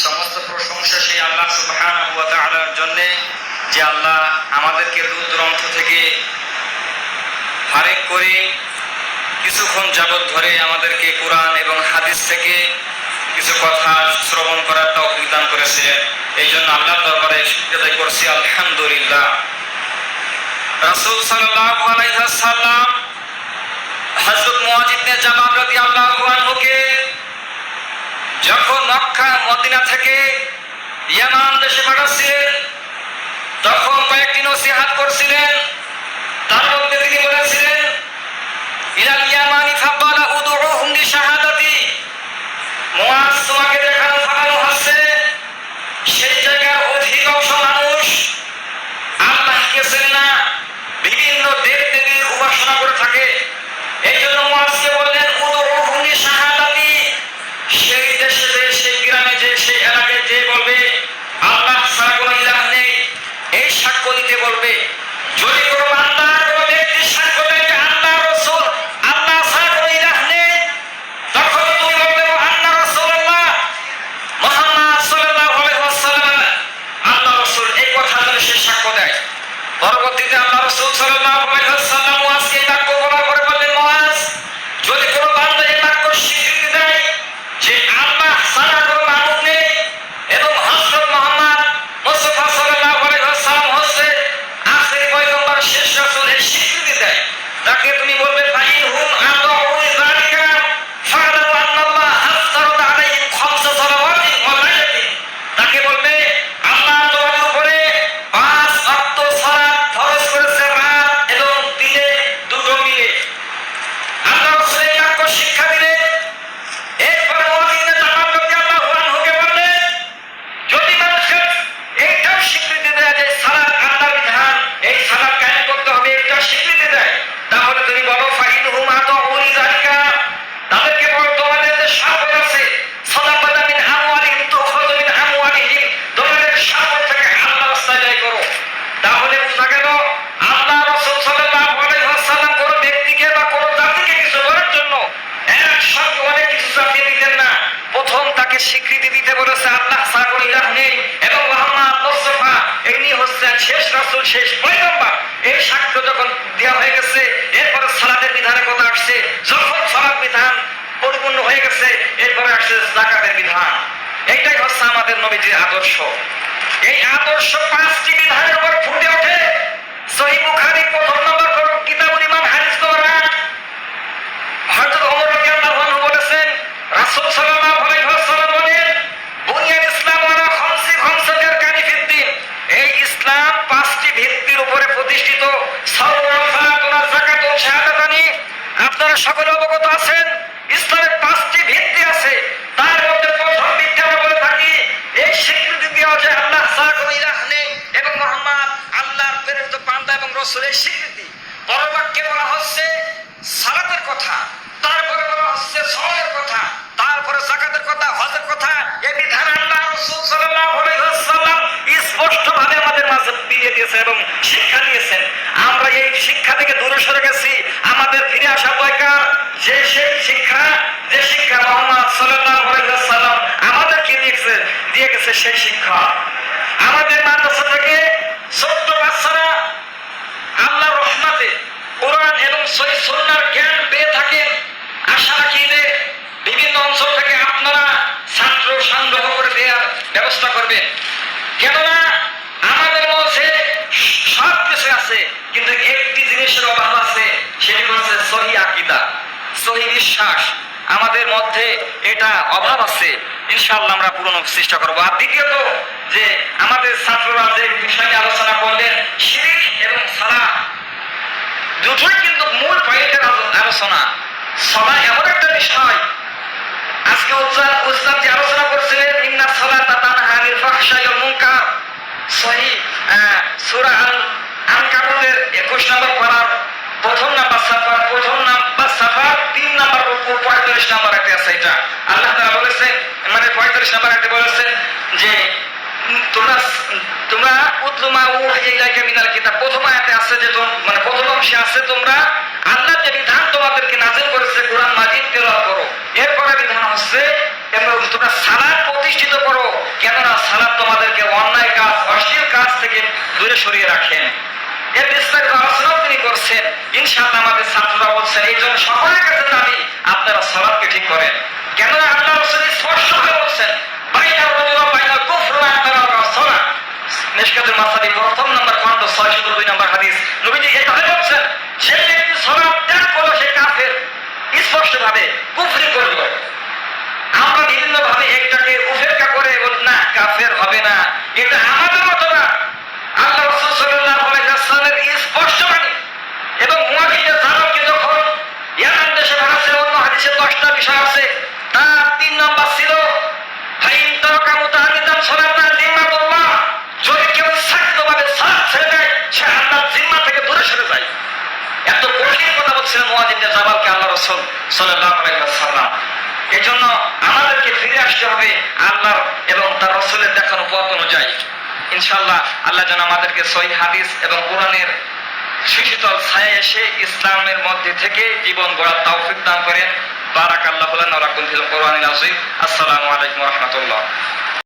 সমস্ত প্রশংসা সেই আল্লাহ সুবহানাহু ওয়া তাআলার জন্য, যে আল্লাহ আমাদেরকে দূর দূরান্ত থেকে ফারেক করে কিছুক্ষণ যাবত ধরে আমাদেরকে কোরআন এবং হাদিস থেকে কিছু কথা শ্রবণ করার তৌফিক দান করেছিলেন। এই জন্য আল্লাহর দরবারে শুকরিয়া করছি, আলহামদুলিল্লাহ। রাসূল সাল্লাল্লাহু আলাইহি ওয়াসাল্লাম হযরত মুআয ইবনে জাবাল রাদিয়াল্লাহু আনহুকে যখন মক্কা মদিনা থেকে ইয়ামান দেশে পাঠাচ্ছিলেন, তখন কয়েকটি নসিহত করছিলেন। তার মধ্যে তিনি বলেছিলেন, ইলাল ইয়ামানি ফাবালা উদউহুম লিশাহাদাতি, মুআয তোমাকে দেখানো হচ্ছে সেই জায়গার অধিকাংশ মানুষ আল্লাহকে চেনে না, বিভিন্ন দেব দেবীর উপাসনা করে থাকে। এই জন্য মুআযকে বললেন উদউহুম লিশাহাদাতি, সেই দেশে যে, সেই গ্রামে যে, সেই এলাকায় যে বলবে আল্লাহ ছাড়া কোনো ইলাহ নেই, এই সাক্ষ্য দিতে বলবে। যদি কোনো বান্দা কোনো ব্যক্তি সাক্ষ্য দেয় যে আল্লাহ রাসূল, আল্লাহ ছাড়া কোনো ইলাহ নেই, তখন তুমি বলবে আল্লাহ রাসূলুল্লাহ মুহাম্মদ সাল্লাল্লাহু আলাইহি ওয়াসাল্লাম আল্লাহ রাসূল, এই কথা যদি সে সাক্ষ্য দেয়। পরবর্তীতে আল্লাহ রাসূল সাল্লাল্লাহু আলাইহি ওয়াসাল্লাম মুআযকে এই বাক্য বলা করে বললেন, মুআয, যদি কোনো বান্দা এই বাক্য স্বীকৃতি দেয় যে আল্লাহ ছাড়া কোনো মাবুদ নেই এবং হযরত মুহাম্মদ মুস্তাফা সাল্লাল্লাহু আলাইহি ওয়াসাল্লাম হচ্ছে আখেরি পয়গম্বর, শেষ রাসূল, এই স্বীকৃতি দেয়, তাকে তুমি বলবে ফাইনহুম আতাউ যালিকা ফা'লামু আন্নাল্লাহ হাফতারাদা আলাইহিম খামসা সালাওয়াতিন ওয়া লাইলাতিন, তাকে বলবে আল্লাহ তোমাদের উপরে 5 ওয়াক্ত সালাত ফরজ করেছে রাত এবং দিনে দুটো মিলে। আল্লাহ রাসূল এই বাক্য শিক্ষা দিলেন। এরপরে মুআয ইবনে জাবাল রাদিয়াল্লাহু আনহুকে বললেন, যদি মানুষের এইটাও স্বীকৃতি দেয় যে সালাত আল্লাহর বিধান, এই সালাত কায়েম করতে হবে, এটা স্বীকৃতি দেয়, তাহলে তুমি বলো ফাইনহুম আতাউ যালিকা, তাদেরকে বলো তোমাদের যে সম্পদ আছে, সাদাকাতা মিন আমওয়ালিহিম তুখরাজু মিন আমওয়ালিহিম, তোমাদের সম্পদ থেকে আল্লাহর রাস্তায় ব্যয় করো। তাহলে বোঝা গেল আল্লাহ রাসূল সাল্লাল্লাহু আলাইহি ওয়াসাল্লাম কোন ব্যক্তিকে বা কোন জাতিকে কিছু করার জন্য একসঙ্গে অনেক কিছু চাপিয়ে দিতেন না। প্রথম তাকে স্বীকৃতি দিতে বলেছে আল্লাহ ছাড়া কোনো ইলাহ নেই এবং মুহাম্মদ মুস্তাফা ইনি হচ্ছেন শেষ রাসূল, শেষ পয়গম্বর। এই সাক্ষ্য যখন দেওয়া হয়ে গেছে, এরপরে সালাতের বিধানের কথা আসছে। যখন সালাত বিধান পরিপূর্ণ হয়ে গেছে, এরপরে আসছে যাকাতের বিধান। এইটাই হচ্ছে আমাদের নবীজির আদর্শ। এই আদর্শ 5টি বিধানের উপর ফুটে ওঠে। সহিহ বুখারী প্রথম নম্বর কিতাবুল ঈমান হাদিস নম্বর 8, হযরত ওমর রাদিয়াল্লাহু আনহু বলেছেন, রাসূল সাল্লাল্লাহু আলাইহি ওয়াসাল্লাম বলেন, বুনিয়াল ইসলাম আলা খামসাতিন আরকানি ফিদ্দীন, এই ইসলাম 5টি ভিত্তির উপরে প্রতিষ্ঠিত। সাওমুন সালাতুন যাকাতুন শাহাদাতানি, আপনারা সকলে অবগত আছেন ইসলামের 5টি ভিত্তি আছে। তার মধ্যে প্রথম ভিত্তি আমরা বলে থাকি এই স্বীকৃতি দেওয়া যে আল্লাহ ছাড়া কোনো ইলাহ নেই এবং মুহাম্মদ আল্লাহর প্রেরিত বান্দা এবং রাসূল, এই স্বীকৃতি। পরবাক্যে বলা হচ্ছে সালাতের কথা, তারপরে বলা হচ্ছে সাওমের কথা, তারপরে যাকাতের কথা, হজের কথা। এই বিধান আল্লাহ রাসূল সাল্লাল্লাহু আলাইহি ওয়াসাল্লাম স্পষ্টভাবে আমাদের মাঝে দিয়ে দিয়েছেন এবং শিক্ষা দিয়েছেন। আমরা এই শিক্ষা থেকে দূরে সরে গেছি। আমাদের ফিরে আসা দরকার যে সেই শিক্ষা, যে শিক্ষা মুহাম্মদ সাল্লাল্লাহু আলাইহি ওয়াসাল্লাম আমাদেরকে দিয়ে গেছে, সেই শিক্ষা। আমাদের মাদ্রাসা থেকে ছোট্ট বাচ্চারা আল্লাহর রহমতে কোরআন এবং সহিহ সুন্নাহর জ্ঞান পেয়ে থাকেন। আশা রাখি যে বিভিন্ন অঞ্চল থেকে আপনারা ছাত্র সংগ্রহ করে দেওয়ার ব্যবস্থা করবেন। কেননা আমাদের মধ্যে সব কিছু আছে, কিন্তু একটি জিনিসের অভাব আছে, সেটি হচ্ছে সহিহ আকীদা, সহিহ বিশ্বাস। আমাদের মধ্যে এটা অভাব আছে, ইনশাআল্লাহ আমরা পূরণের চেষ্টা করব। আর দ্বিতীয়ত, যে আমাদের ছাত্ররা যে বিষয় নিয়ে আলোচনা করলেন, শিরক এবং সালাত, দুটোই কিন্তু মূল পয়েন্টের আলোচনা। সালাত এমন একটা বিষয়, আজকে উস্তাদ যে আলোচনা করছিলেন, ইন্নাস সালাতা তানহা আনিল ফাহশাই ওয়াল মুনকার, সহিহ সূরা আনকাবুতের 21 নম্বর পারার প্রথম নাম্বার সাফার 3 নম্বর 45 নম্বর আয়াতে আছে। এটা আল্লাহ তাআলা বলেছেন, মানে 45 নম্বর আয়াতে বলেছেন যে তোমরা উতলুমা উহিয়া ইলাইকা মিনাল কিতাব, প্রথম আয়াতে আছে যে মানে প্রথম অংশে আছে তোমরা আল্লাহ যে বিধান তোমাদেরকে নাযিল করেছে কোরআন মাজিদ তেলাওয়াত করো। এরপরে বিধান হচ্ছে এবং তোমরা সালাত প্রতিষ্ঠিত করো। থেকে দূরে সরিয়ে রাখেন। এর বিস্তারিত আলোচনাও তিনি করছেন। ইনশাআল্লাহ আমাদের ছাত্ররা বলছেন এই জন্য সকলের কাছে দাবি আপনারা সালাতকে ঠিক করেন। কেননা আল্লাহ রাসূল স্পষ্টভাবে বলছেন বাইনা রাজুল বাইনা কুফর ওয়া তারাকা সালাত। মিশকাতুল মাসাবি প্রথম নম্বর খণ্ড 602 নম্বর হাদিস। নবীজি এটা বলছেন যে ব্যক্তি সালাত ত্যাগ করলো সে কাফের, স্পষ্টভাবে কুফরি করলো। আমরা বিভিন্ন ভাবে একটাকে উপেক্ষা করে বলি না কাফের হবে না, এটা আমাদের মতো না। আল্লাহ রাসূল সাল্লাল্লাহু আলাইহি ওয়াসাল্লামের স্পষ্ট বাণী। এবং মুআযিজে জামালকে যখন ইয়ামান দেশে পাঠাচ্ছেন, অন্য হাদিসে 10টা বিষয় আছে, তার 3 নম্বর ছিল ফাইন তারাকা মুতাআমিদান সালাতা জিম্মাতুল্লাহ। যদি কেউ ইচ্ছাকৃতভাবে সালাত ছেড়ে দেয় সে আল্লাহর জিম্মা থেকে দূরে সরে যায়। এত কঠিন কথা বলছিলেন মুআযিজে জামালকে আল্লাহ রাসূল সাল্লাল্লাহু আলাইহি ওয়াসাল্লাম। এই জন্য আমাদেরকে ফিরে আসতে হবে আল্লাহর এবং তার রাসূলের দেখানো পথ অনুযায়ী। ইনশাআল্লাহ আল্লাহ যেন আমাদেরকে সহিহ হাদিস এবং কোরআনের সুশীতল ছায়া এসে ইসলামের মধ্যে থেকে জীবন গড়ার তৌফিক দান করেন। বারাকাল্লাহু লানা ওয়া লাকুম ফিল কোরআনিল আযীম। আসসালামু আলাইকুম ওয়া রাহমাতুল্লাহ।